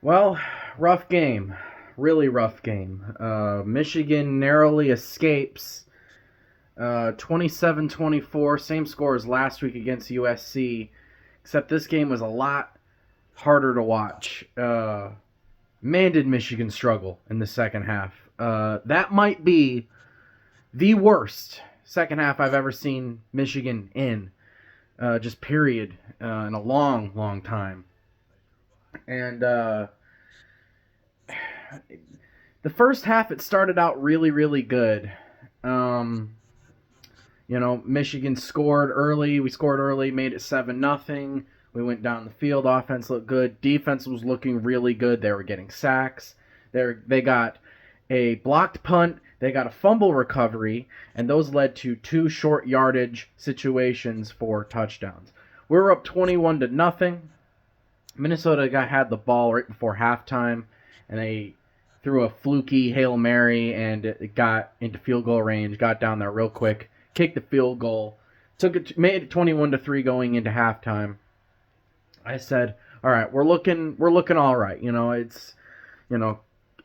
Well, rough game. Really rough game. Michigan narrowly escapes 27-24, same score as last week against USC, except this game was a lot harder to watch. Man, did Michigan struggle in the second half. That might be the worst second half I've ever seen Michigan in, just period, in a long, long time. And the first half, it started out really, really good. Um, Michigan scored early. We scored early, made it 7-0. We went down the field. Offense looked good. Defense was looking really good. They were getting sacks. They got a blocked punt. They got a fumble recovery, and those led to two short yardage situations for touchdowns. We were up 21 to nothing. Minnesota had the ball right before halftime, and they threw a fluky Hail Mary, and it got into field goal range, got down there real quick, kicked the field goal, made it 21 to 3 going into halftime. I said, "All right, we're looking all right. You know,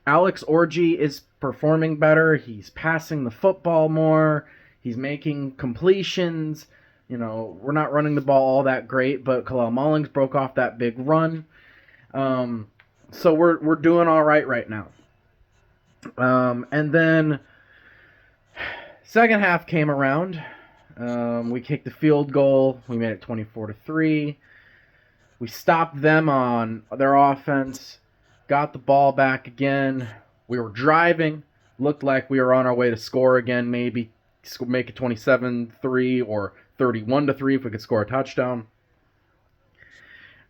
Alex Orji is performing better. He's passing the football more. He's making completions. We're not running the ball all that great, but Kalel Mullings broke off that big run. So we're doing all right now. And then second half came around. We kicked the field goal. We made it 24 to 3. We stopped them on their offense. Got the ball back again. We were driving. Looked like we were on our way to score again. Maybe make it 27-3 or 31-3 if we could score a touchdown.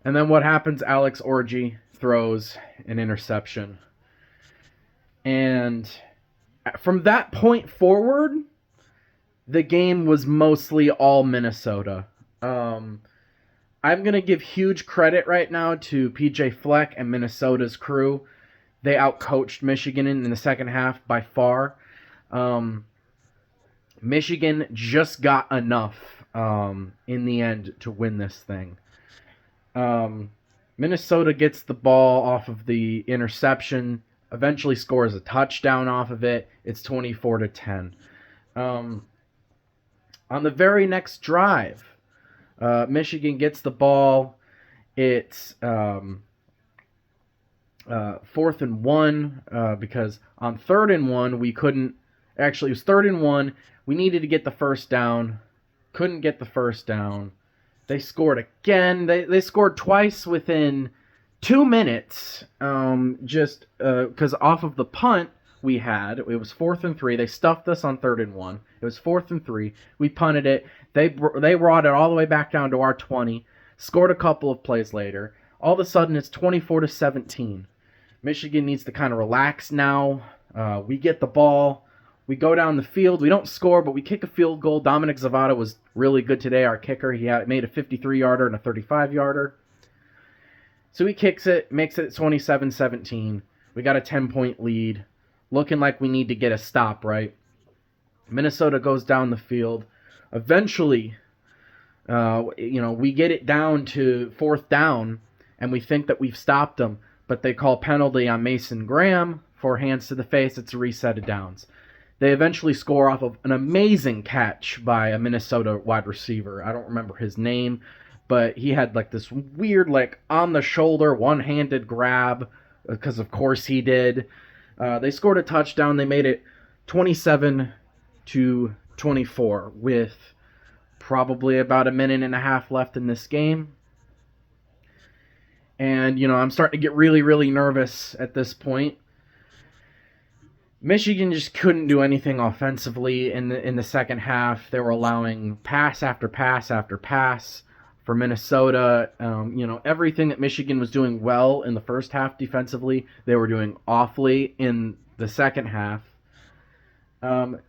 And then what happens? Alex Orji throws an interception. And from that point forward, the game was mostly all Minnesota. I'm going to give huge credit right now to PJ Fleck and Minnesota's crew. They outcoached Michigan in the second half by far. Michigan just got enough in the end to win this thing. Minnesota gets the ball off of the interception, eventually scores a touchdown off of it. It's 24 to 10. On the very next drive, Michigan gets the ball. It's 4th and 1 because on 3rd and 1 we couldn't. Actually, it was 3rd and 1. We needed to get the first down. Couldn't get the first down. They scored again. They scored twice within 2 minutes. Just because off of the punt we had, it was 4th and 3. They stuffed us on 3rd and 1. It was 4th and 3. We punted it. They brought it all the way back down to our 20. Scored a couple of plays later. All of a sudden, it's 24 to 17. Michigan needs to kind of relax now. We get the ball. We go down the field. We don't score, but we kick a field goal. Dominic Zavada was really good today, our kicker. He made a 53-yarder and a 35-yarder. So he kicks it, makes it 27-17. We got a 10-point lead. Looking like we need to get a stop, right? Minnesota goes down the field. Eventually, we get it down to 4th down, and we think that we've stopped them, but they call penalty on Mason Graham for hands to the face. It's a reset of downs. They eventually score off of an amazing catch by a Minnesota wide receiver. I don't remember his name, but he had this weird on the shoulder one-handed grab because of course he did. They scored a touchdown. They made it 27 to 24 with probably about a minute and a half left in this game. And I'm starting to get really, really nervous at this point. Michigan just couldn't do anything offensively in the second half. They were allowing pass after pass after pass for Minnesota. Everything that Michigan was doing well in the first half defensively, they were doing awfully in the second half.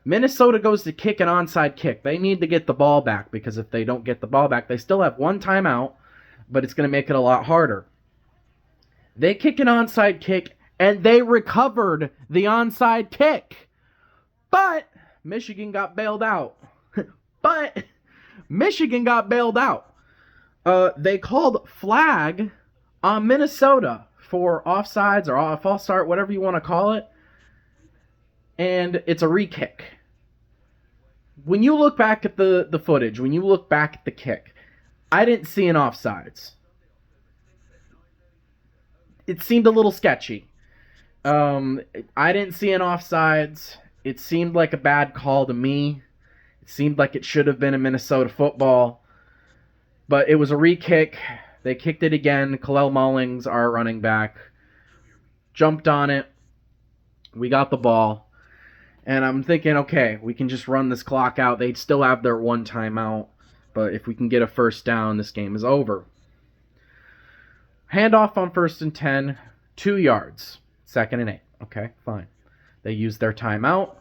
Minnesota goes to kick an onside kick. They need to get the ball back because if they don't get the ball back, they still have one timeout, but it's going to make it a lot harder. They kick an onside kick, and they recovered the onside kick. But Michigan got bailed out. They called flag on Minnesota for offsides or a false start, whatever you want to call it, and it's a re-kick. When you look back at the footage, when you look back at the kick, I didn't see an offsides. It seemed a little sketchy. I didn't see an offsides. It seemed like a bad call to me. It seemed like it should have been a Minnesota football. But it was a re-kick. They kicked it again. Kalel Mullings, our running back, jumped on it. We got the ball. And I'm thinking, okay, we can just run this clock out. They'd still have their one timeout. But if we can get a first down, this game is over. Handoff on 1st and 10, 2 yards. 2nd and 8. Okay, fine. They used their timeout.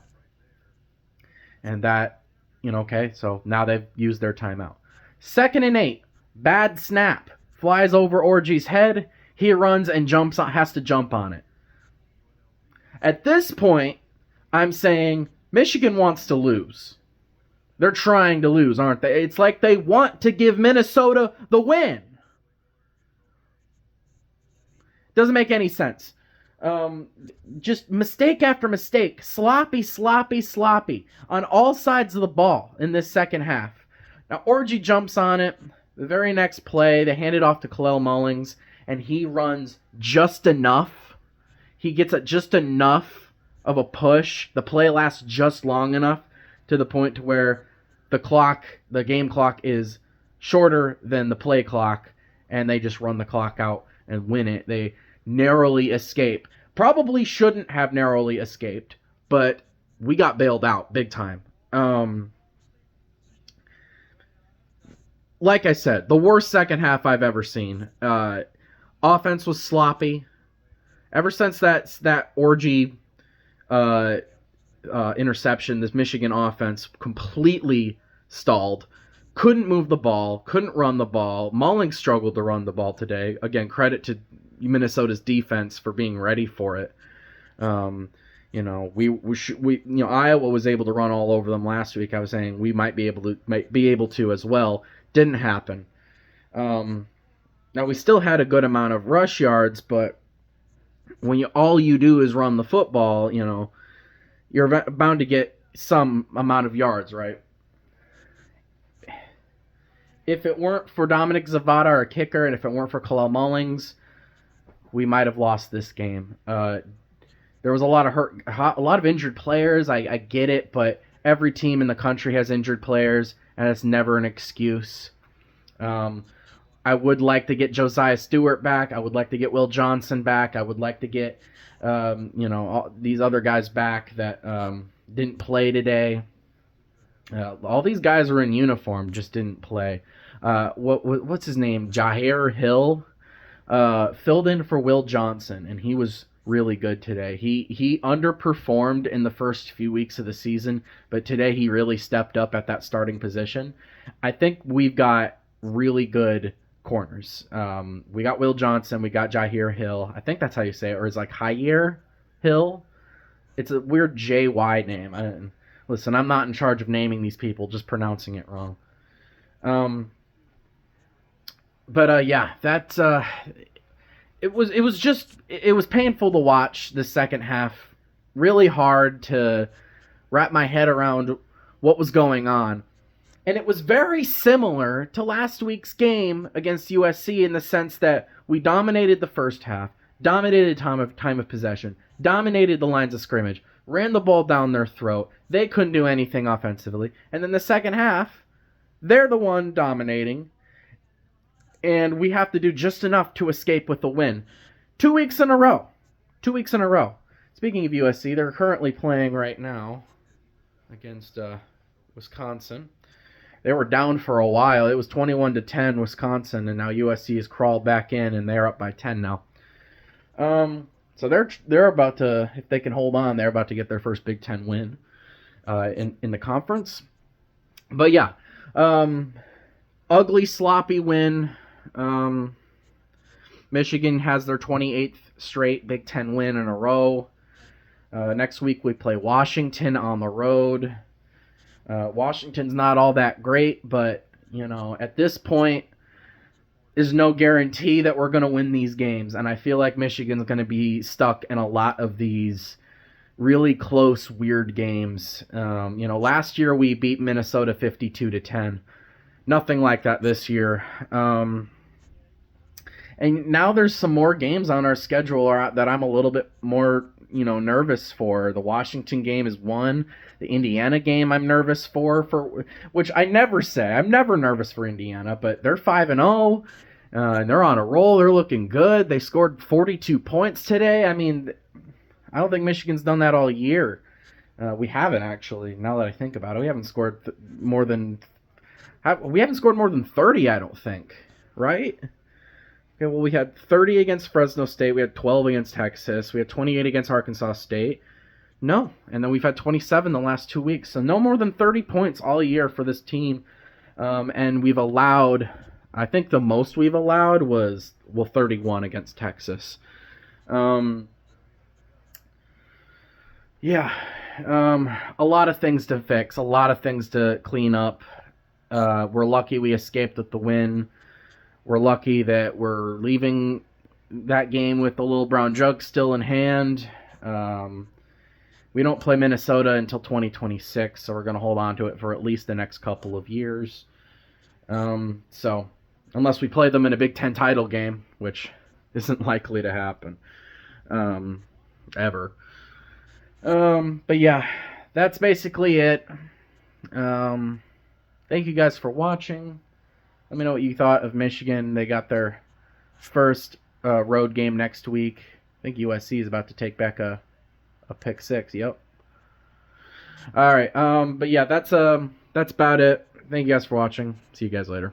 And that, okay, so now they've used their timeout. 2nd and 8. Bad snap. Flies over Orji's head. He runs and has to jump on it. At this point, I'm saying Michigan wants to lose. They're trying to lose, aren't they? It's like they want to give Minnesota the win. Doesn't make any sense. Just mistake after mistake. Sloppy on all sides of the ball in this second half. Now, Orji jumps on it. The very next play, they hand it off to Kalel Mullings, and he runs just enough. He gets just enough of a push. The play lasts just long enough to the point to where the game clock is shorter than the play clock, and they just run the clock out and win it. They narrowly escape. Probably shouldn't have narrowly escaped, but we got bailed out big time. Like I said, the worst second half I've ever seen. Offense was sloppy. Ever since that Orji interception, this Michigan offense completely stalled. Couldn't move the ball. Couldn't run the ball. Mullings struggled to run the ball today. Again, credit to Minnesota's defense for being ready for it. Iowa was able to run all over them last week. I was saying we might be able to as well. Didn't happen. Now we still had a good amount of rush yards, but when all you do is run the football, you're bound to get some amount of yards, right? If it weren't for Dominic Zavada, our kicker, and if it weren't for Kalel Mullings, we might have lost this game. There was a lot of injured players. I get it, but every team in the country has injured players, and it's never an excuse. I would like to get Josiah Stewart back. I would like to get Will Johnson back. I would like to get all these other guys back that didn't play today. All these guys were in uniform, just didn't play. What's his name? Jair Hill filled in for Will Johnson, and he was really good today. He underperformed in the first few weeks of the season, but today he really stepped up at that starting position. I think we've got really good corners. We got Will Johnson, we got Jair Hill. I think that's how you say it, or it's like Jair Hill. It's a weird JY name. Listen, I'm not in charge of naming these people, just pronouncing it wrong. It was painful to watch the second half. Really hard to wrap my head around what was going on. And it was very similar to last week's game against USC in the sense that we dominated the first half, dominated time of possession, dominated the lines of scrimmage, ran the ball down their throat. They couldn't do anything offensively. And then the second half, they're the one dominating, and we have to do just enough to escape with the win. 2 weeks in a row. Speaking of USC, they're currently playing right now against Wisconsin. They were down for a while. It was 21-10 Wisconsin, and now USC has crawled back in, and they're up by 10 now. So they're about to, if they can hold on, they're about to get their first Big Ten win in the conference. But yeah, ugly, sloppy win. Michigan has their 28th straight Big Ten win in a row. Next week we play Washington on the road. Washington's not all that great, but at this point, is no guarantee that we're going to win these games. And I feel like Michigan's going to be stuck in a lot of these really close, weird games. Last year we beat Minnesota 52-10. Nothing like that this year. And now there's some more games on our schedule that I'm a little bit more, nervous for. The Washington game is one. The Indiana game I'm nervous for which I never say. I'm never nervous for Indiana, but they're 5-0. And they're on a roll. They're looking good. They scored 42 points today. I mean, I don't think Michigan's done that all year. We haven't actually. Now that I think about it, we haven't scored more than 30. I don't think, right? Okay, well, we had 30 against Fresno State. We had 12 against Texas. We had 28 against Arkansas State. No, and then we've had 27 the last 2 weeks. So no more than 30 points all year for this team. And we've allowed, I think the most we've allowed was 31 against Texas. Yeah, a lot of things to fix, a lot of things to clean up. We're lucky we escaped with the win. We're lucky that we're leaving that game with the little brown jug still in hand. We don't play Minnesota until 2026, so we're going to hold on to it for at least the next couple of years. So, unless we play them in a Big Ten title game, which isn't likely to happen ever. But yeah, that's basically it. Thank you guys for watching. Let me know what you thought of Michigan. They got their first road game next week. I think USC is about to take back a pick six. Yep. All right. But yeah, that's about it. Thank you guys for watching. See you guys later.